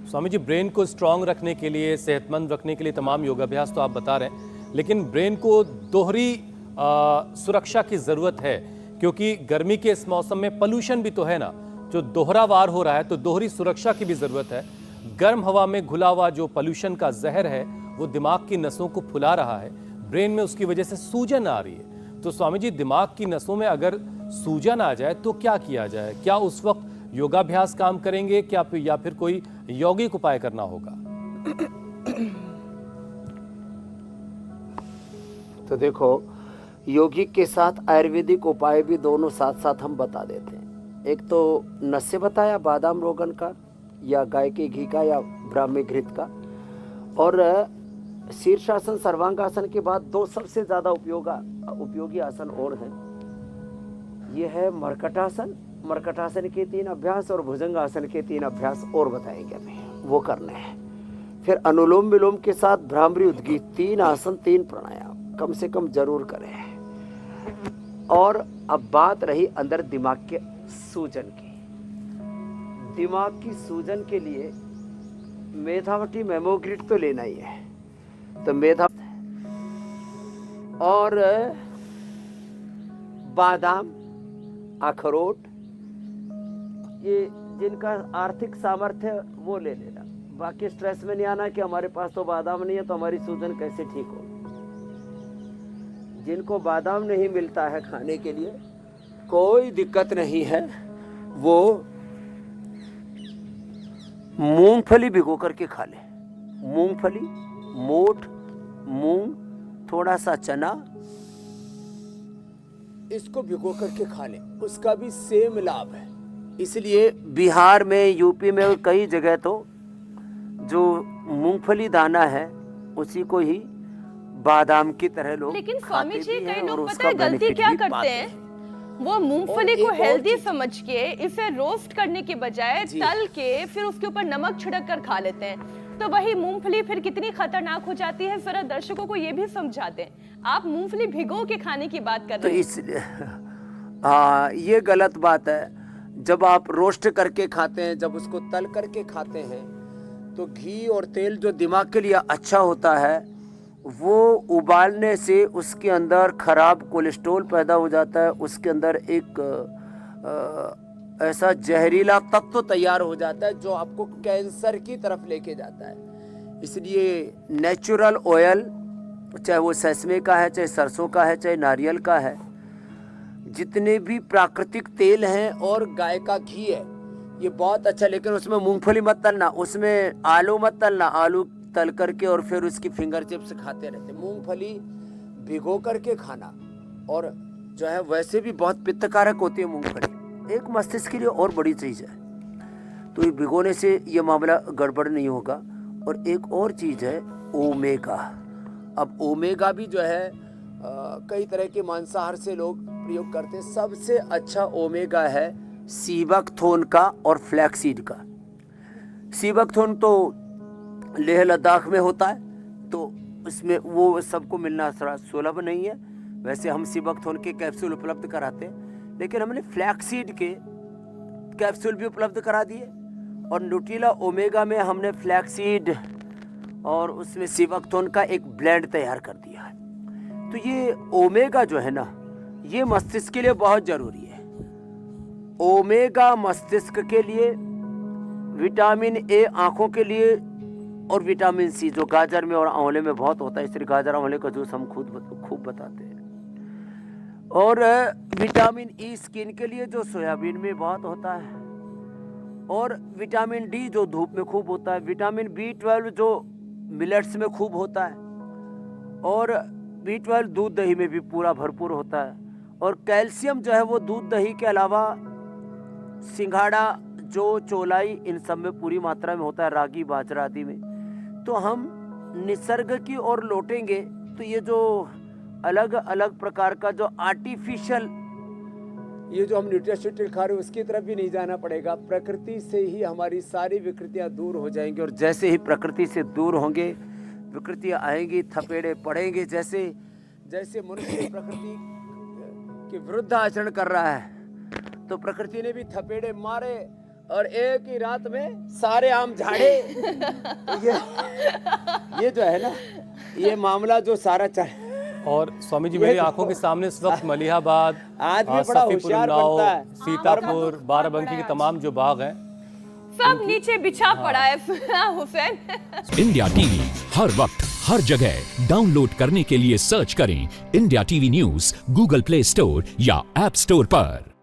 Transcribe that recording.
Swami ji, brain को strong रखने के लिए, सेहतमंद रखने के लिए तमाम योगाभ्यास तो आप बता रहे हैं, लेकिन ब्रेन को दोहरी सुरक्षा की ज़रूरत है, क्योंकि गर्मी के इस मौसम में पोल्यूशन भी तो है ना, जो दोहरा वार हो रहा है, तो दोहरी सुरक्षा की भी ज़रूरत है। गर्म हवा में घुला हुआ जो पोल्यूशन का जहर है वो दिमाग की नसों को फुला रहा है, ब्रेन में उसकी वजह से सूजन आ रही है। तो स्वामी जी, दिमाग की नसों में अगर सूजन आ जाए तो क्या किया जाए? क्या उस वक्त योगाभ्यास काम करेंगे क्या, या फिर कोई यौगिक उपाय करना होगा? तो देखो, यौगिक के साथ आयुर्वेदिक उपाय भी दोनों साथ साथ हम बता देते हैं। एक तो नस्य बताया, बादाम रोगन का या गाय के घी का या ब्राह्मी घृत का, और शीर्षासन सर्वांगासन के बाद दो सबसे ज़्यादा उपयोगी आसन और हैं। ये है मरकटासन, मरकटासन के 3 अभ्यास और भुजंगासन के 3 अभ्यास और बताएंगे अभी, वो करने हैं। फिर अनुलोम विलोम के साथ भ्रामरी उद्गीत, 3 आसन 3 प्राणायाम कम से कम जरूर करें। और अब बात रही अंदर दिमाग के सूजन की। दिमाग की सूजन के लिए मेथावटी मेमोग्रिड तो लेना ही है। तो मेधा और बादाम, अखरोट, ये जिनका आर्थिक सामर्थ्य वो ले लेना। बाकी स्ट्रेस में नहीं आना कि हमारे पास तो बादाम नहीं है तो हमारी सूजन कैसे ठीक हो। जिनको बादाम नहीं मिलता है खाने के लिए, कोई दिक्कत नहीं है, वो मूंगफली भिगो करके खा ले। मूंगफली, मोठ, मूंग, थोड़ा सा चना, इसको भिगो करके खा ले, उसका भी सेम लाभ है। इसलिए बिहार में, यूपी में कई जगह तो जो मूंगफली दाना है उसी को ही बादाम की तरह लोग खाते भी हैं। लेकिन स्वामी जी, कई लोग पता है गलती क्या करते हैं, वो मूंगफली को हेल्दी समझ के इसे रोस्ट करने के बजाय तल के फिर उसके ऊपर नमक छिड़क कर खा लेते हैं। तो वही मूंगफली फिर कितनी खतरनाक हो जाती है, जरा दर्शकों को ये भी समझा दें। आप मूंगफली भिगो के खाने की बात कर रहे हैं, तो इसलिए हाँ, ये गलत बात है। जब आप रोस्ट करके खाते हैं, जब उसको तल करके खाते हैं, तो घी और तेल जो दिमाग के लिए अच्छा होता है, वो उबालने से उसके अंदर खराब कोलेस्ट्रॉल पैदा हो जाता है। उसके अंदर एक ऐसा जहरीला तत्व तैयार हो जाता है जो आपको कैंसर की तरफ लेके जाता है। इसलिए नेचुरल ऑयल, चाहे वो सेसमे का है, चाहे सरसों का है, चाहे नारियल का है, जितने भी प्राकृतिक तेल हैं और गाय का घी है, ये बहुत अच्छा। लेकिन उसमें मूंगफली मत तलना, उसमें आलू मत तलना। आलू तल करके और फिर उसकी फिंगर चिप्स खाते रहते। मूंगफली भिगो करके खाना, और जो है वैसे भी बहुत पित्तकारक होती है मूंगफली, एक मस्तिष्क के लिए और बड़ी चीज़ है। तो ये भिगोने से ये मामला गड़बड़ नहीं होगा। और एक और चीज़ है ओमेगा। अब ओमेगा भी जो है कई तरह के मांसाहार से लोग प्रयोग करते हैं। सबसे अच्छा ओमेगा है सीबकथोर्न का और फ्लैक्सीड का। सीबकथोर्न तो लेह लद्दाख में होता है, तो उसमें वो सबको मिलना थोड़ा सुलभ नहीं है। वैसे हम सीबकथोर्न के कैप्सूल उपलब्ध कराते हैं, लेकिन हमने फ्लैक्सीड के कैप्सूल भी उपलब्ध करा दिए। और न्यूट्रिला ओमेगा में हमने फ्लैक्सीड और उसमें सीबकथोर्न का एक ब्लेंड तैयार कर दिया है। तो ये ओमेगा जो है ना, ये मस्तिष्क के लिए बहुत जरूरी है। ओमेगा मस्तिष्क के लिए, विटामिन ए आंखों के लिए, और विटामिन सी जो गाजर में और आंवले में बहुत होता है, इसलिए गाजर आंवले का जूस हम खूब बताते हैं। और विटामिन ई स्किन के लिए जो सोयाबीन में बहुत होता है, और विटामिन डी जो धूप में खूब होता है, विटामिन B12 जो मिलेट्स में खूब होता है, और B12 दूध दही में भी पूरा भरपूर होता है। और कैल्शियम जो है वो दूध दही के अलावा सिंघाड़ा, जो चौलाई, इन सब में पूरी मात्रा में होता है, रागी बाजरा आदि में। तो हम निसर्ग की ओर लौटेंगे तो ये जो अलग अलग प्रकार का जो आर्टिफिशियल, ये जो हम न्यूट्रिशन खा रहे हैं, उसकी तरफ भी नहीं जाना पड़ेगा। प्रकृति से ही हमारी सारी विकृतियां दूर हो जाएंगी। और जैसे ही प्रकृति से दूर होंगे, विकृतियां आएंगी, थपेड़े पड़ेंगे। जैसे जैसे मनुष्य प्रकृति के विरुद्ध आचरण कर रहा है, तो प्रकृति ने भी थपेड़े मारे, और एक ही रात में सारे आम झाड़े। ये जो है ना, ये मामला जो सारा चल। और स्वामी जी, मेरी आंखों के सामने इस वक्त मलिहाबाद, आदमी बड़ा होशियार बनता है। सीतापुर, बाराबंकी के तमाम जो बाग हैं सब नीचे बिछा पड़ा है हुसैन। इंडिया टीवी हर वक्त हर जगह डाउनलोड करने के लिए सर्च करें India TV news Google play store या ऐप स्टोर पर।